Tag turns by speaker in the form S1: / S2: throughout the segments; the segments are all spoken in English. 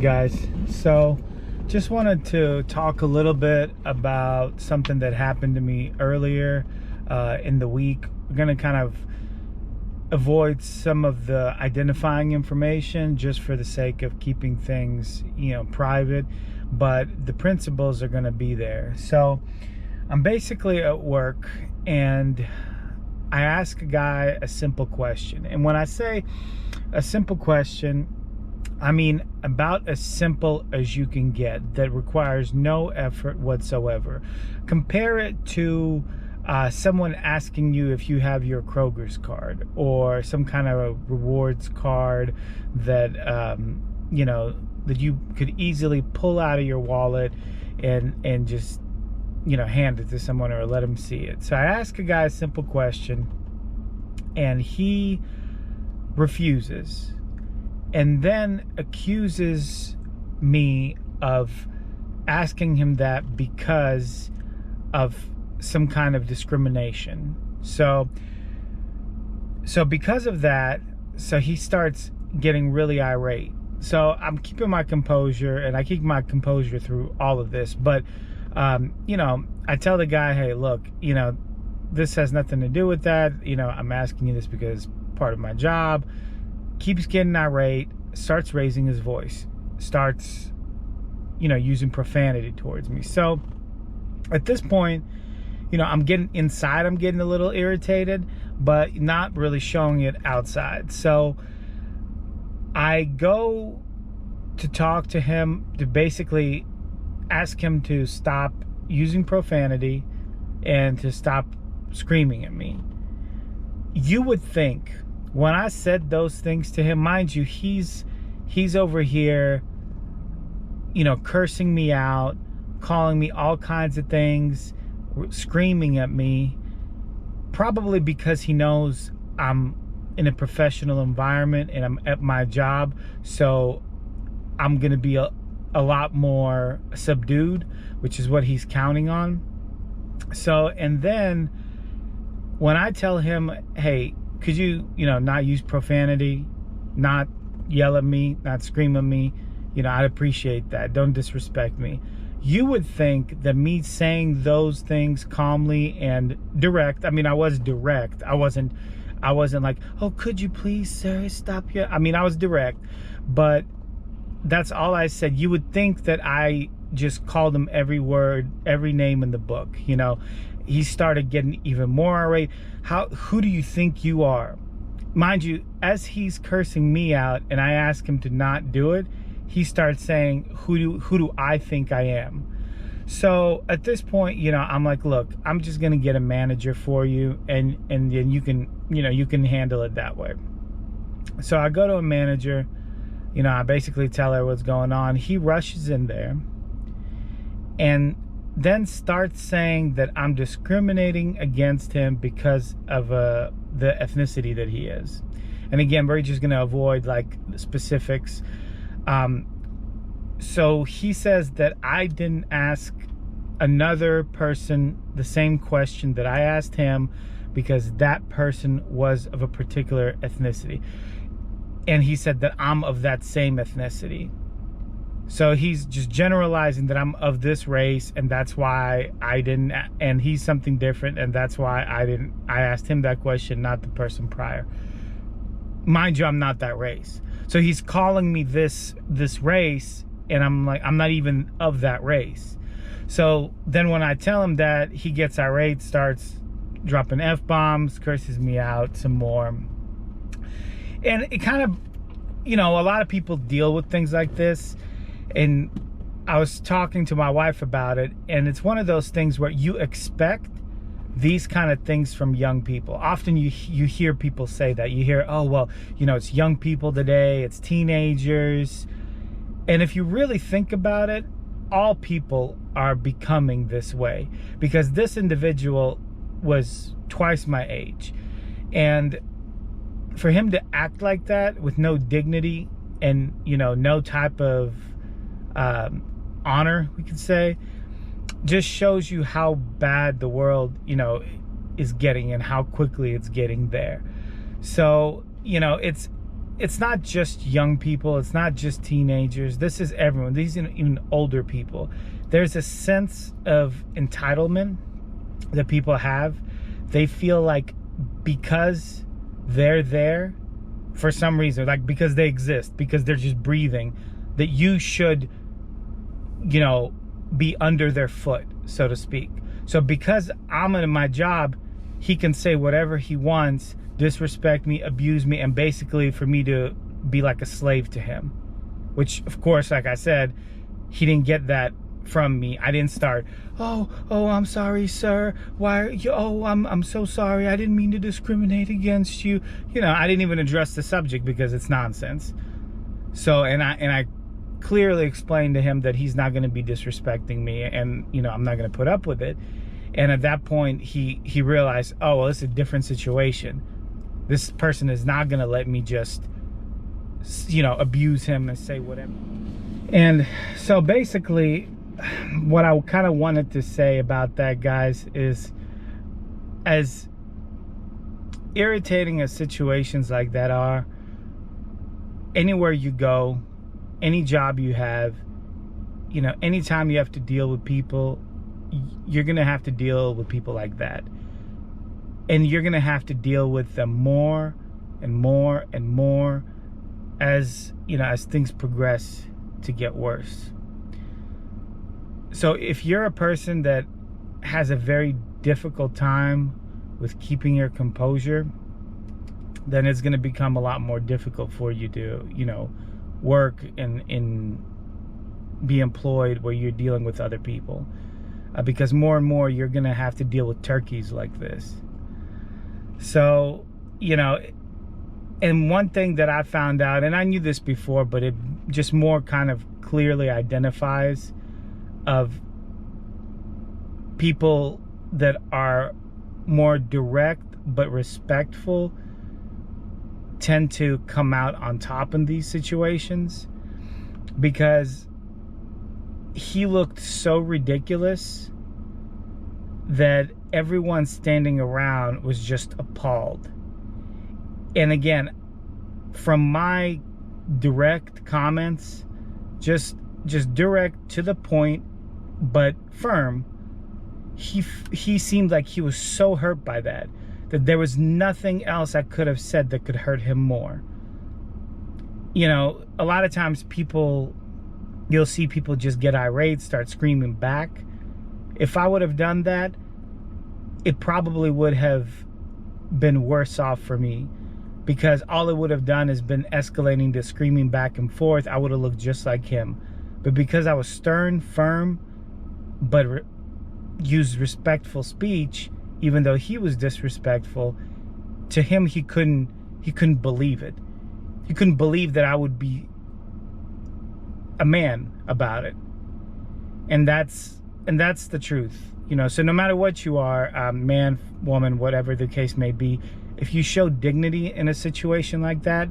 S1: Guys, so just wanted to talk a little bit about something that happened to me earlier in the week. We're going to kind of avoid some of the identifying information just for the sake of keeping things, private, but the principles are going to be there. So I'm basically at work and I ask a guy a simple question. And when I say a simple question, I mean about as simple as you can get, that requires no effort whatsoever. Compare it to someone asking you if you have your Kroger's card or some kind of a rewards card that that you could easily pull out of your wallet and just hand it to someone or let them see it. So I ask a guy a simple question and he refuses, and then accuses me of asking him that because of some kind of discrimination. So because of that, so he starts getting really irate. So I'm keeping my composure, and I keep my composure through all of this. But, I tell the guy, hey, look, this has nothing to do with that. I'm asking you this because it's part of my job. Keeps getting irate, starts raising his voice, starts, using profanity towards me. So at this point, I'm getting a little irritated, but not really showing it outside. So I go to talk to him to basically ask him to stop using profanity and to stop screaming at me. You would think, when I said those things to him, mind you, he's over here, cursing me out, calling me all kinds of things, screaming at me, probably because he knows I'm in a professional environment and I'm at my job, so I'm going to be a lot more subdued, which is what he's counting on. So, and then when I tell him, hey, could you, not use profanity, not yell at me, not scream at me, I'd appreciate that. Don't disrespect me. You would think that me saying those things calmly and direct, I mean, I was direct. I wasn't like, oh, could you please, sir, stop here? I mean, I was direct, but that's all I said. You would think that I just called him every word, every name in the book. He started getting even more irate. Who do you think you are? Mind you, as he's cursing me out and I ask him to not do it, he starts saying, who do I think I am? So at this point, I'm like, look, I'm just going to get a manager for you, and then you can handle it that way. So I go to a manager, I basically tell her what's going on. He rushes in there and then starts saying that I'm discriminating against him because of the ethnicity that he is. And again, we're just going to avoid like specifics. So he says that I didn't ask another person the same question that I asked him because that person was of a particular ethnicity. And he said that I'm of that same ethnicity. So he's just generalizing that I'm of this race, and that's why I didn't, and he's something different, and that's why I asked him that question, not the person prior. Mind you, I'm not that race. So he's calling me this race, and I'm like, I'm not even of that race. So then when I tell him that, he gets irate, starts dropping F-bombs, curses me out some more. And it kind of, a lot of people deal with things like this. And I was talking to my wife about it, and it's one of those things where you expect these kind of things from young people. Often you hear people say that. You hear, oh, well, it's young people today, it's teenagers. And if you really think about it, all people are becoming this way, because this individual was twice my age. And for him to act like that with no dignity and, no type of honor, we could say, just shows you how bad the world, is getting and how quickly it's getting there. So, it's not just young people, it's not just teenagers, this is everyone. These are even older people. There's a sense of entitlement that people have. They feel like because they're there for some reason, like because they exist, because they're just breathing, that you should, you know, be under their foot, so to speak. So because I'm in my job, he can say whatever he wants, disrespect me, abuse me, and basically for me to be like a slave to him. Which, of course, like I said, he didn't get that from me. I didn't start, oh, I'm sorry, sir. Why are you, I'm so sorry. I didn't mean to discriminate against you. You know, I didn't even address the subject because it's nonsense. So, and I clearly explained to him that he's not going to be disrespecting me, and, you know, I'm not going to put up with it. And at that point, he realized, oh, well, it's a different situation. This person is not going to let me just, you know, abuse him and say whatever. And so basically, what I kind of wanted to say about that, guys, is as irritating as situations like that are, anywhere you go, any job you have, you know, anytime you have to deal with people, you're going to have to deal with people like that. And you're going to have to deal with them more and more and more as, you know, as things progress to get worse. So if you're a person that has a very difficult time with keeping your composure, then it's going to become a lot more difficult for you to, you know, work and be employed where you're dealing with other people. Because more and more you're going to have to deal with turkeys like this. So, you know, and one thing that I found out, and I knew this before, but it just more kind of clearly identifies of people that are more direct but respectful tend to come out on top in these situations, because he looked so ridiculous that everyone standing around was just appalled. And again, from my direct comments, just direct to the point, but firm, he seemed like he was so hurt by that there was nothing else I could have said that could hurt him more. You know, a lot of times you'll see people just get irate, start screaming back. If I would have done that, it probably would have been worse off for me, because all it would have done is been escalating to screaming back and forth. I would have looked just like him. But because I was stern, firm, but used respectful speech, even though he was disrespectful, to him he couldn't believe it. He couldn't believe that I would be a man about it. And that's the truth, you know. So no matter what you are, man, woman, whatever the case may be, if you show dignity in a situation like that,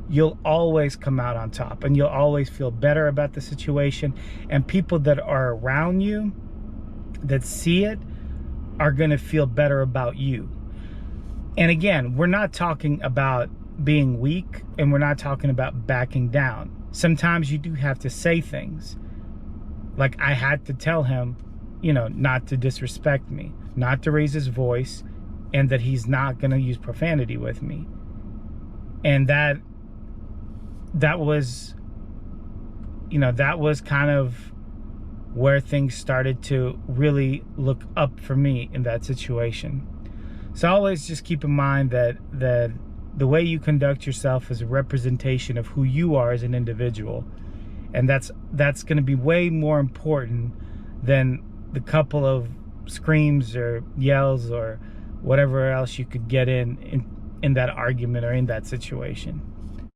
S1: you'll always come out on top, and you'll always feel better about the situation. And people that are around you that see it are going to feel better about you. And again, we're not talking about being weak, and we're not talking about backing down. Sometimes you do have to say things. Like I had to tell him, you know, not to disrespect me, not to raise his voice, and that he's not going to use profanity with me. And that was, you know, that was kind of where things started to really look up for me in that situation. So always just keep in mind that the way you conduct yourself is a representation of who you are as an individual. And that's going to be way more important than the couple of screams or yells or whatever else you could get in that argument or in that situation.